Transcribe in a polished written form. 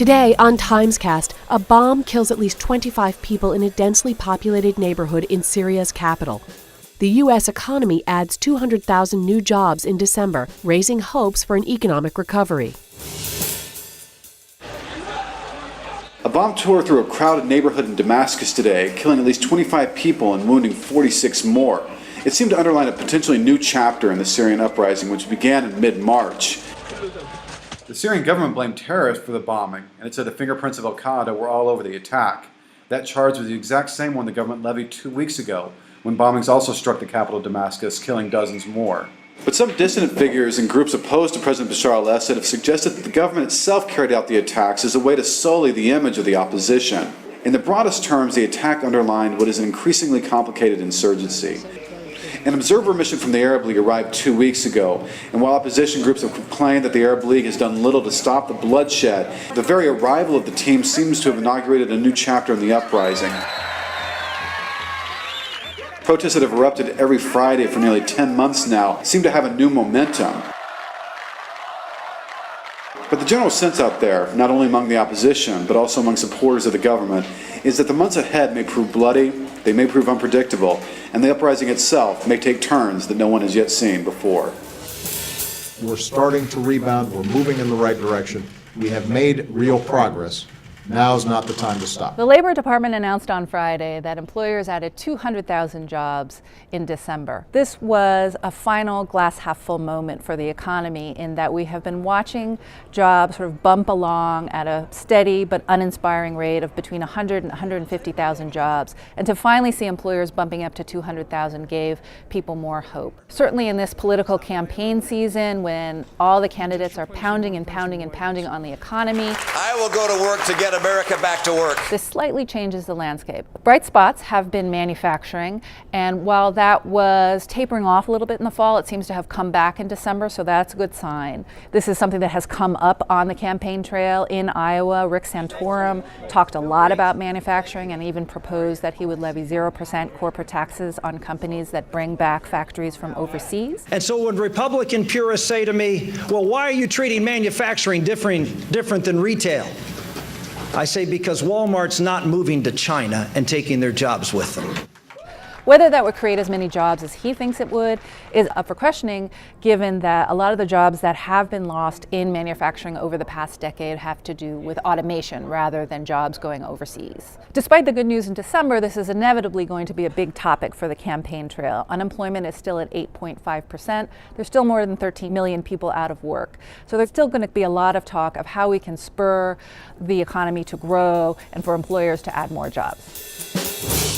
Today on TimesCast, a bomb kills at least 25 people in a densely populated neighborhood in Syria's capital. The U.S. economy adds 200,000 new jobs in December, raising hopes for an economic recovery. A bomb tore through a crowded neighborhood in Damascus today, killing at least 25 people and wounding 46 more. It seemed to underline a potentially new chapter in the Syrian uprising, which began in mid-March. The Syrian government blamed terrorists for the bombing, and it said the fingerprints of al-Qaeda were all over the attack. That charge was the exact same one the government levied 2 weeks ago, when bombings also struck the capital of Damascus, killing dozens more. But some dissident figures and groups opposed to President Bashar al-Assad have suggested that the government itself carried out the attacks as a way to sully the image of the opposition. In the broadest terms, the attack underlined what is an increasingly complicated insurgency. An observer mission from the Arab League arrived 2 weeks ago, and while opposition groups have complained that the Arab League has done little to stop the bloodshed, the very arrival of the team seems to have inaugurated a new chapter in the uprising. Protests that have erupted every Friday for nearly 10 months now seem to have a new momentum. But the general sense out there, not only among the opposition, but also among supporters of the government, is that the months ahead may prove bloody, they may prove unpredictable, and the uprising itself may take turns that no one has yet seen before. We're starting to rebound, we're moving in the right direction, we have made real progress. Now's not the time to stop. The Labor Department announced on Friday that employers added 200,000 jobs in December. This was a final glass half full moment for the economy in that we have been watching jobs sort of bump along at a steady but uninspiring rate of between 100 and 150,000 jobs. And to finally see employers bumping up to 200,000 gave people more hope. Certainly in this political campaign season when all the candidates are pounding and pounding and pounding on the economy. I will go to work to get America back to work. This slightly changes the landscape. Bright spots have been manufacturing, and while that was tapering off a little bit in the fall, it seems to have come back in December, so that's a good sign. This is something that has come up on the campaign trail in Iowa. Rick Santorum talked a lot about manufacturing and even proposed that he would levy 0% corporate taxes on companies that bring back factories from overseas. And so when Republican purists say to me, well, why are you treating manufacturing different than retail? I say because Walmart's not moving to China and taking their jobs with them. Whether that would create as many jobs as he thinks it would is up for questioning, given that a lot of the jobs that have been lost in manufacturing over the past decade have to do with automation rather than jobs going overseas. Despite the good news in December, this is inevitably going to be a big topic for the campaign trail. Unemployment is still at 8.5%. There's still more than 13 million people out of work. So there's still going to be a lot of talk of how we can spur the economy to grow and for employers to add more jobs.